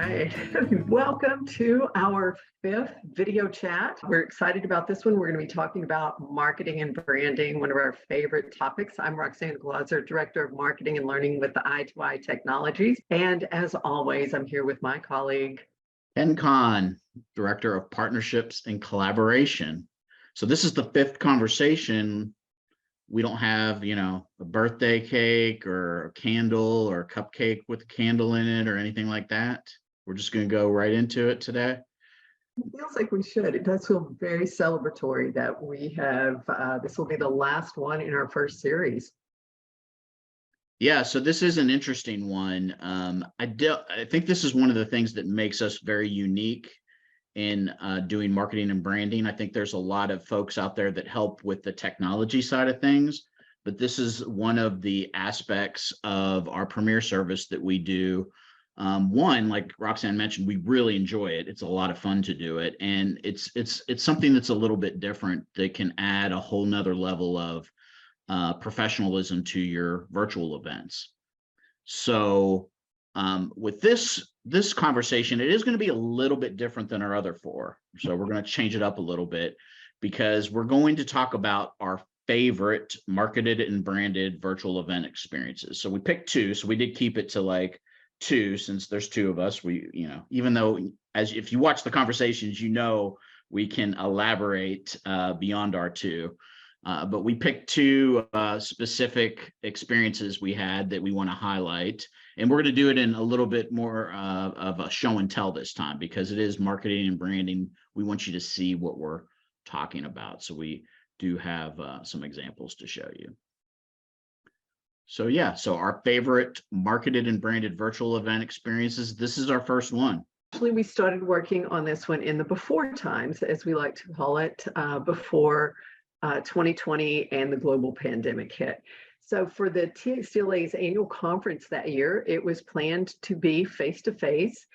right. Welcome to our fifth video chat. We're excited about this one. We're going to be talking about marketing and branding, one of our favorite topics. I'm Roxanne, Director of Marketing and Learning with the I2I Technologies. And as always, I'm here with my colleague, Ken Kahn, Director of Partnerships and Collaboration. So this is the fifth conversation. We don't have, a birthday cake or a candle or a cupcake with a candle in it or anything like that. We're just going to go right into it today. It feels like we should. It does feel very celebratory that we have, this will be the last one in our first series. Yeah, so this is an interesting one. I think this is one of the things that makes us very unique in doing marketing and branding. I think there's a lot of folks out there that help with the technology side of things, but this is one of the aspects of our premier service that we do. One, like Roxanne mentioned, we really enjoy it. It's a lot of fun to do it, and it's something that's a little bit different that can add a whole nother level of professionalism to your virtual events. So with this conversation, it is going to be a little bit different than our other four. So we're going to change it up a little bit because we're going to talk about our favorite marketed and branded virtual event experiences. So we picked two. So we did keep it to like two, since there's two of us. We, even though if you watch the conversations, we can elaborate beyond our two. But we picked two specific experiences we had that we want to highlight. And we're going to do it in a little bit more of a show and tell this time, because it is marketing and branding. We want you to see what we're talking about. So we do have some examples to show you. So yeah, so our favorite marketed and branded virtual event experiences. This is our first one. Actually, we started working on this one in the before times, as we like to call it, before 2020 and the global pandemic hit. So for the TXDLA's annual conference that year, it was planned to be face-to-face.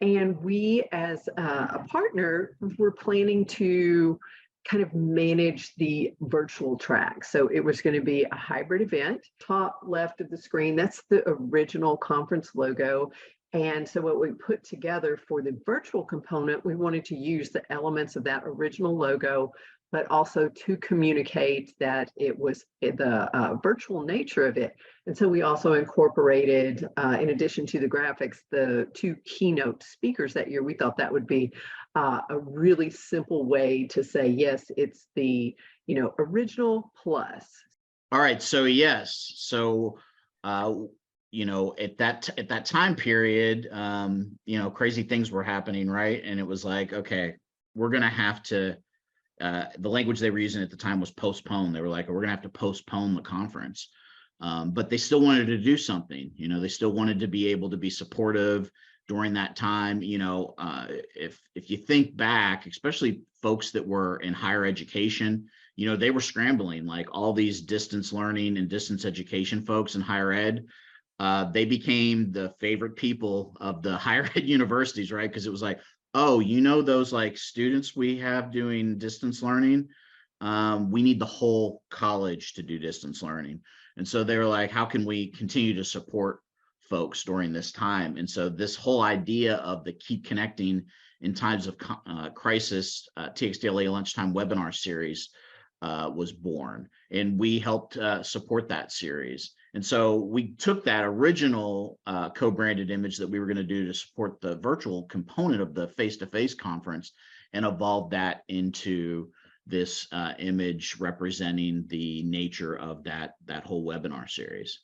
And we, as a partner, were planning to kind of manage the virtual track. So it was going to be a hybrid event. Top left of the screen, that's the original conference logo. And so what we put together for the virtual component, we wanted to use the elements of that original logo, but also to communicate that it was the virtual nature of it. And so we also incorporated, in addition to the graphics, the two keynote speakers that year. We thought that would be a really simple way to say, yes, it's the original plus. All right, so yes, so at that time period, crazy things were happening, right? And it was like, okay, we're gonna have to. The language they were using at the time was postpone. They were like, we're gonna have to postpone the conference. But they still wanted to do something. They still wanted to be able to be supportive during that time. If you think back, especially folks that were in higher education, they were scrambling, like all these distance learning and distance education folks in higher ed. They became the favorite people of the higher ed universities, right? Because it was like, oh, those like students we have doing distance learning, we need the whole college to do distance learning. And so they were like, how can we continue to support folks during this time? And so this whole idea of the Keep Connecting in Times of Crisis TXDLA Lunchtime webinar series was born, and we helped support that series. And so we took that original co-branded image that we were going to do to support the virtual component of the face-to-face conference and evolved that into this image representing the nature of that whole webinar series.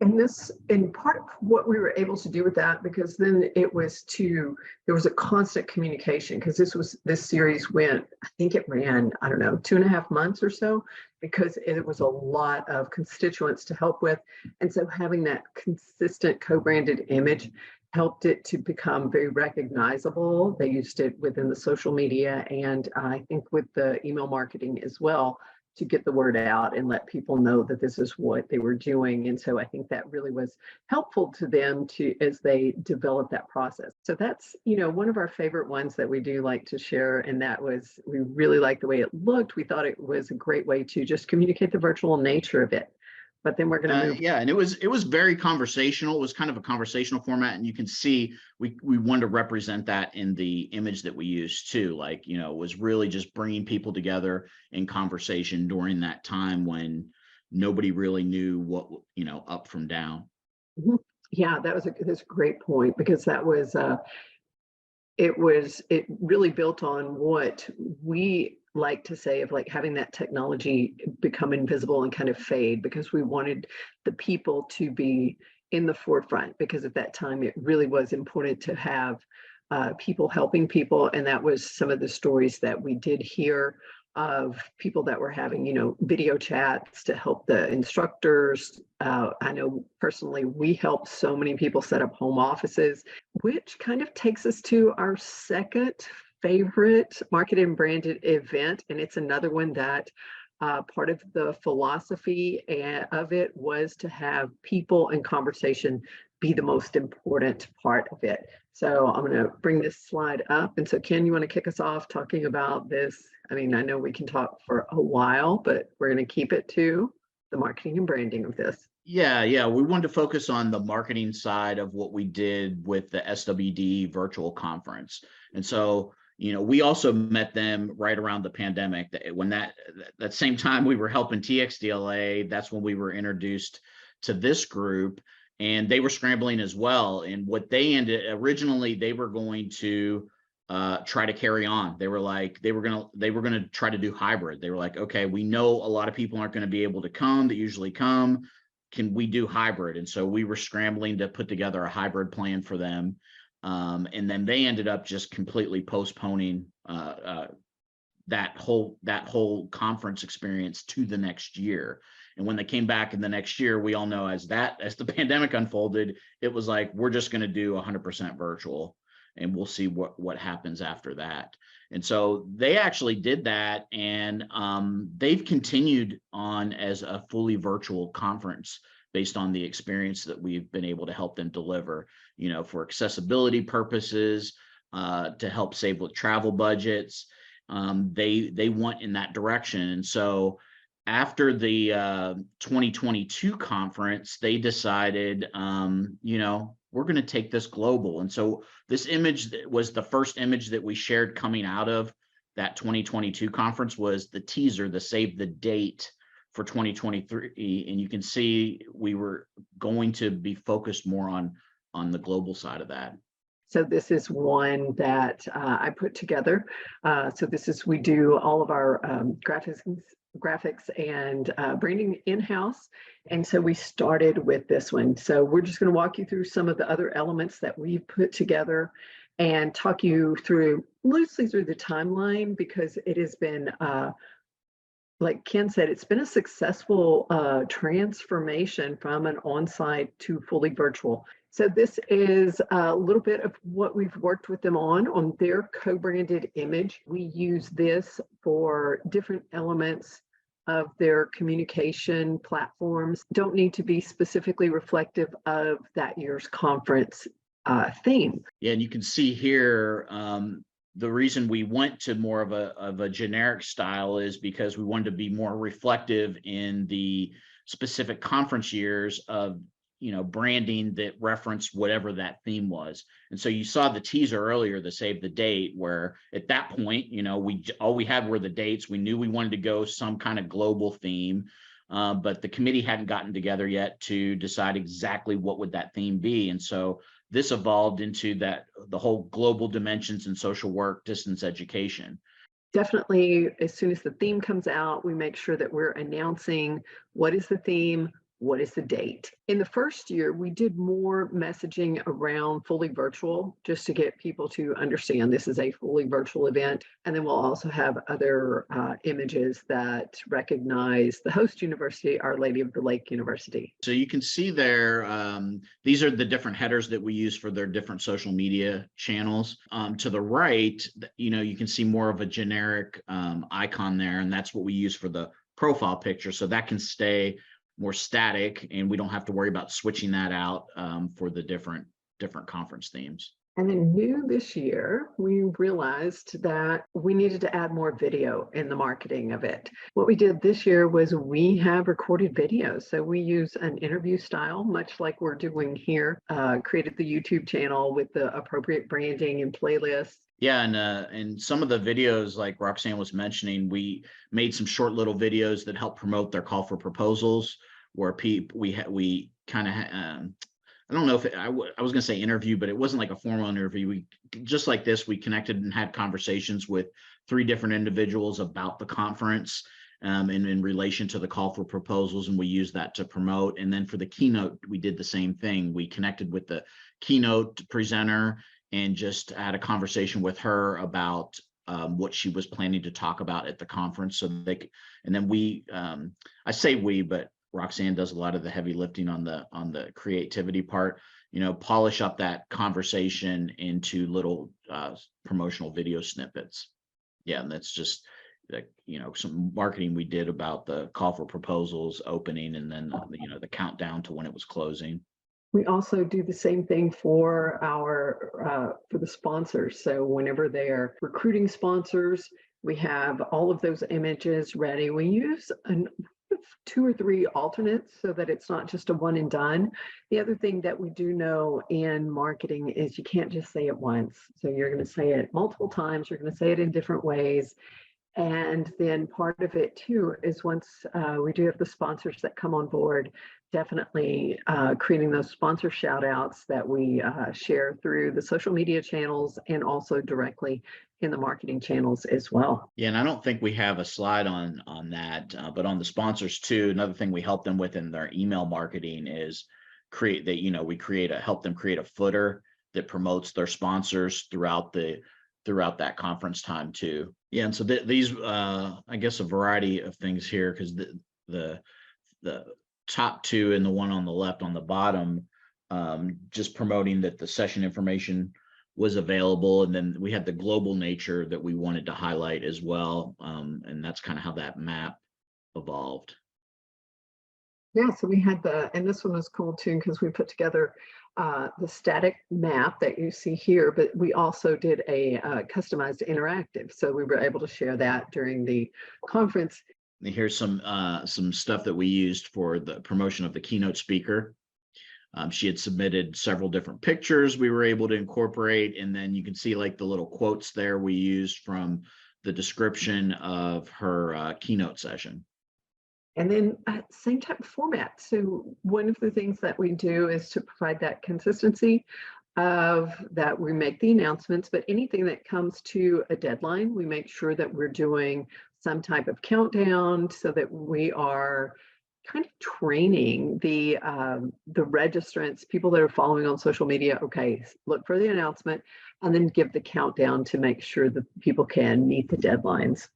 And this, in part, what we were able to do with that, because then there was a constant communication, because this series went, I think it ran, 2.5 months or so, because it was a lot of constituents to help with. And so having that consistent co-branded image helped it to become very recognizable. They used it within the social media, and I think with the email marketing as well, to get the word out and let people know that this is what they were doing. And so I think that really was helpful to them as they develop that process. So that's, one of our favorite ones that we do like to share. And we really liked the way it looked. We thought it was a great way to just communicate the virtual nature of it. but then we're going to move. Yeah, and it was very conversational. It was kind of a conversational format, and you can see we wanted to represent that in the image that we used too. Like, you know, it was really just bringing people together in conversation during that time when nobody really knew what, you know, up from down. Mhm. Yeah, that's a great point, because that was it really built on what we like to say of like having that technology become invisible and kind of fade, because we wanted the people to be in the forefront, because at that time it really was important to have people helping people. And that was some of the stories that we did hear of people that were having, you know, video chats to help the instructors. I know personally, we helped so many people set up home offices, which kind of takes us to our second favorite marketed and branded event. And it's another one that part of the philosophy of it was to have people and conversation be the most important part of it. So I'm going to bring this slide up. And so Ken, you want to kick us off talking about this? I mean, I know we can talk for a while, but we're going to keep it to the marketing and branding of this. Yeah. We wanted to focus on the marketing side of what we did with the SWDE virtual conference. And so, you know, we also met them right around the pandemic. When that same time we were helping TXDLA, that's when we were introduced to this group, and they were scrambling as well. And what they originally, they were going to try to carry on. They were like, they were gonna try to do hybrid. They were like, okay, we know a lot of people aren't going to be able to come that usually come. Can we do hybrid? And so we were scrambling to put together a hybrid plan for them. And then they ended up just completely postponing that whole conference experience to the next year. And when they came back in the next year, we all know as the pandemic unfolded, it was like, we're just going to do 100% virtual, and we'll see what happens after that. And so they actually did that, and they've continued on as a fully virtual conference based on the experience that we've been able to help them deliver, you know, for accessibility purposes, to help save with travel budgets. They went in that direction. And so after the 2022 conference, they decided, you know, we're going to take this global. And so this image was the first image that we shared coming out of that 2022 conference, was the teaser, the save the date for 2023. And you can see we were going to be focused more on the global side of that. So this is one that I put together. So we do all of our graphics and branding in-house. And so we started with this one. So we're just going to walk you through some of the other elements that we've put together and talk you through loosely through the timeline, because it has been, like Ken said, it's been a successful transformation from an on-site to fully virtual. So this is a little bit of what we've worked with them on their co-branded image. We use this for different elements of their communication platforms. Don't need to be specifically reflective of that year's conference theme. Yeah, and you can see here, the reason we went to more of a generic style is because we wanted to be more reflective in the specific conference years of, you know, branding that referenced whatever that theme was. And so you saw the teaser earlier, the save the date, where at that point, you know, all we had were the dates. We knew we wanted to go some kind of global theme, but the committee hadn't gotten together yet to decide exactly what would that theme be. And so this evolved into the whole global dimensions in social work, distance education. Definitely, as soon as the theme comes out, we make sure that we're announcing what is the theme, what is the date. In the first year, we did more messaging around fully virtual, just to get people to understand this is a fully virtual event. And then we'll also have other images that recognize the host university, Our Lady of the Lake University. So you can see there, these are the different headers that we use for their different social media channels. To the right, you know, you can see more of a generic icon there, and that's what we use for the profile picture. So that can stay more static, and we don't have to worry about switching that out for the different conference themes. And then new this year, we realized that we needed to add more video in the marketing of it. What we did this year was we have recorded videos. So we use an interview style, much like we're doing here, created the YouTube channel with the appropriate branding and playlists. Yeah, and some of the videos, like Roxanne was mentioning, we made some short little videos that help promote their call for proposals, where we kind of I don't know if I was going to say interview, but it wasn't like a formal interview. We just like this, we connected and had conversations with 3 different individuals about the conference and in relation to the call for proposals, and we used that to promote. And then for the keynote, we did the same thing. We connected with the keynote presenter and just had a conversation with her about what she was planning to talk about at the conference. So and then I say we, but Roxanne does a lot of the heavy lifting on the creativity part, polish up that conversation into little promotional video snippets. Yeah, and that's just some marketing we did about the call for proposals opening, and then the countdown to when it was closing. We also do the same thing for for the sponsors. So whenever they're recruiting sponsors, we have all of those images ready. We use 2 or 3 alternates so that it's not just a one and done. The other thing that we do know in marketing is you can't just say it once. So you're going to say it multiple times. You're going to say it in different ways. And then part of it too is once we do have the sponsors that come on board, definitely creating those sponsor shout outs that we share through the social media channels and also directly in the marketing channels as well. Yeah, and I don't think we have a slide on that, but on the sponsors too, another thing we help them with in their email marketing is help them create a footer that promotes their sponsors throughout that conference time too. Yeah, and so these I guess a variety of things here, because the top 2 and the one on the left on the bottom, just promoting that the session information was available, and then we had the global nature that we wanted to highlight as well, and that's kind of how that map evolved. Yeah, so we had and this one was cool too, because we put together the static map that you see here, but we also did a customized interactive. So we were able to share that during the conference. And here's some stuff that we used for the promotion of the keynote speaker. She had submitted several different pictures we were able to incorporate, and then you can see like the little quotes there we used from the description of her keynote session. And then same type of format. So one of the things that we do is to provide that consistency of that we make the announcements, but anything that comes to a deadline, we make sure that we're doing some type of countdown so that we are kind of training the registrants, people that are following on social media. Okay, look for the announcement and then give the countdown to make sure that people can meet the deadlines.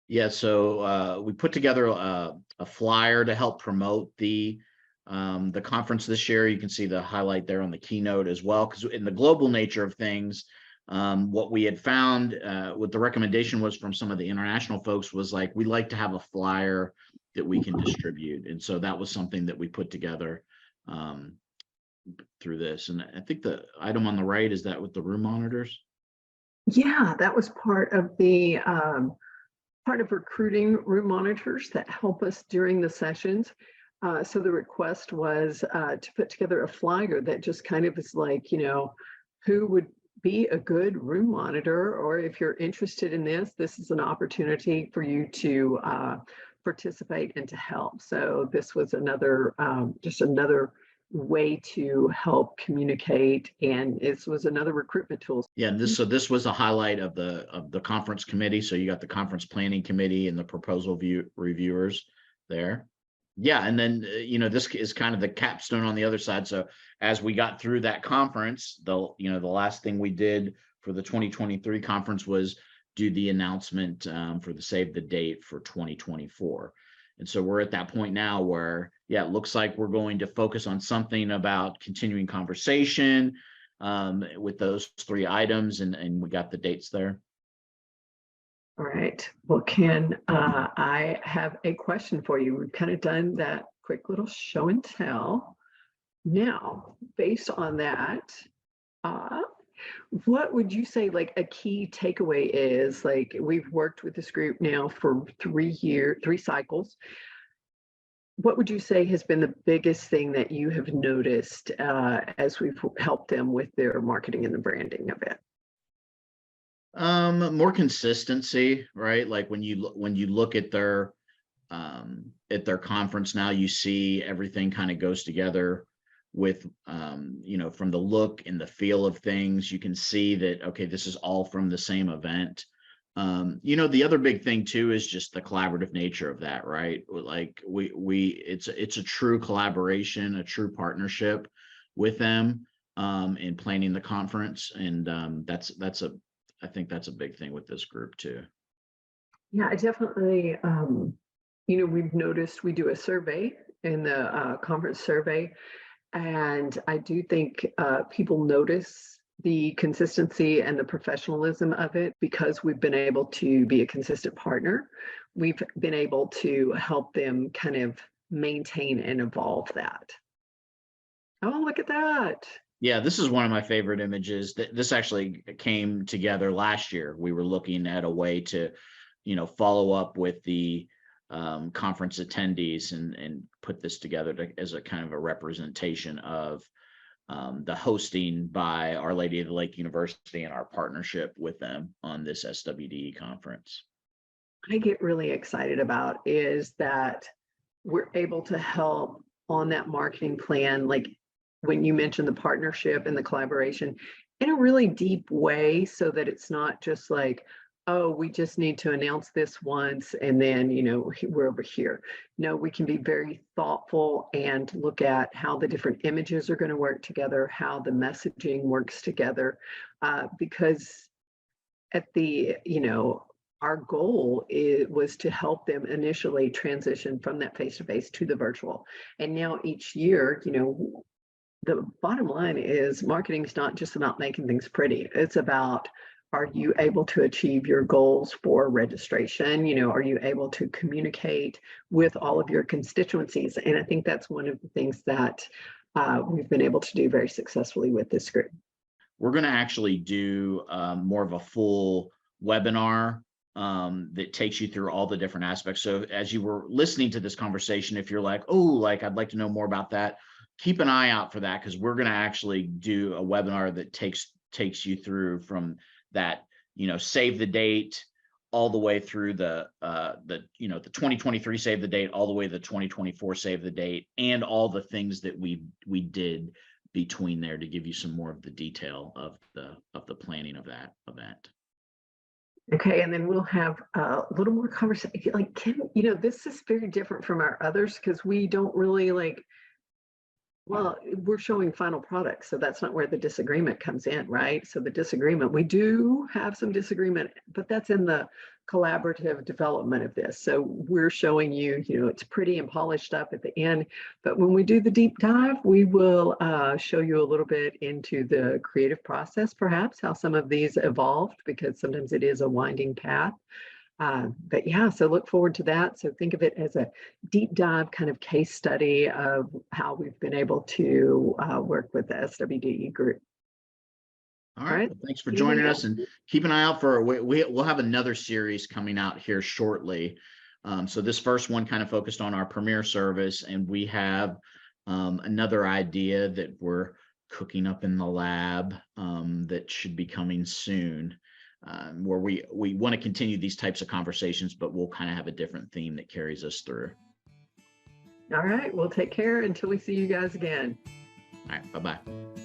Yeah, so we put together a flyer to help promote the conference this year. You can see the highlight there on the keynote as well, because in the global nature of things, what we had found, what the recommendation was from some of the international folks was like, we like to have a flyer that we can distribute. And so that was something that we put together through this. And I think the item on the right, is that with the room monitors? Yeah, that was part of the part of recruiting room monitors that help us during the sessions. So the request was to put together a flyer that just kind of is like, who would be a good room monitor, or if you're interested in this is an opportunity for you to participate and to help. So this was another, just another way to help communicate, and this was another recruitment tool. Yeah, and this was a highlight of the conference committee. So you got the conference planning committee and the proposal reviewers there. Yeah, and then this is kind of the capstone on the other side. So as we got through that conference, the last thing we did for the 2023 conference was do the announcement for the save the date for 2024. And so we're at that point now where, yeah, it looks like we're going to focus on something about continuing conversation with those 3 items, and we got the dates there. All right. Well, Ken, I have a question for you. We've kind of done that quick little show and tell. Now, based on that, What would you say like a key takeaway is? Like we've worked with this group now for 3 cycles. What would you say has been the biggest thing that you have noticed as we've helped them with their marketing and the branding of it? More consistency, right? Like when you look at their conference now, you see everything kind of goes together with from the look and the feel of things. You can see that, okay, this is all from the same event. The other big thing too is just the collaborative nature of that, right? Like it's a true collaboration, a true partnership with them in planning the conference, and I think that's a big thing with this group too. Yeah, I definitely, we've noticed we do a survey in the conference survey, and I do think people notice the consistency and the professionalism of it because we've been able to be a consistent partner. We've been able to help them kind of maintain and evolve that. Oh, look at that. Yeah, this is one of my favorite images. This actually came together last year. We were looking at a way to, follow up with the conference attendees and put this together as a kind of a representation of the hosting by Our Lady of the Lake University and our partnership with them on this SWDE conference. I get really excited about is that we're able to help on that marketing plan, like when you mentioned the partnership and the collaboration in a really deep way, so that it's not just like, oh, we just need to announce this once and then, we're over here. No, we can be very thoughtful and look at how the different images are going to work together, how the messaging works together, because at the, our goal was to help them initially transition from that face-to-face to the virtual. And now each year, the bottom line is marketing is not just about making things pretty. It's about, are you able to achieve your goals for registration? Are you able to communicate with all of your constituencies? And I think that's one of the things that we've been able to do very successfully with this group. We're going to actually do more of a full webinar that takes you through all the different aspects. So as you were listening to this conversation, if you're like, oh, like I'd like to know more about that, keep an eye out for that, because we're going to actually do a webinar that takes you through from that, save the date all the way through the 2023 save the date all the way to the 2024 save the date, and all the things that we did between there to give you some more of the detail of the planning of that event. Okay, and then we'll have a little more conversation. Like, Kim, this is very different from our others because we don't really well, we're showing final products, so that's not where the disagreement comes in, right? So the disagreement, we do have some disagreement, but that's in the collaborative development of this. So we're showing you, it's pretty and polished up at the end, but when we do the deep dive, we will show you a little bit into the creative process, perhaps how some of these evolved, because sometimes it is a winding path. But yeah, so look forward to that. So think of it as a deep dive kind of case study of how we've been able to work with the SWDE group. All right. Well, thanks for joining us, and keep an eye out for we'll have another series coming out here shortly. So this first one kind of focused on our premier service, and we have another idea that we're cooking up in the lab that should be coming soon. Where we want to continue these types of conversations, but we'll kind of have a different theme that carries us through. All right. Well, take care until we see you guys again. All right. Bye-bye.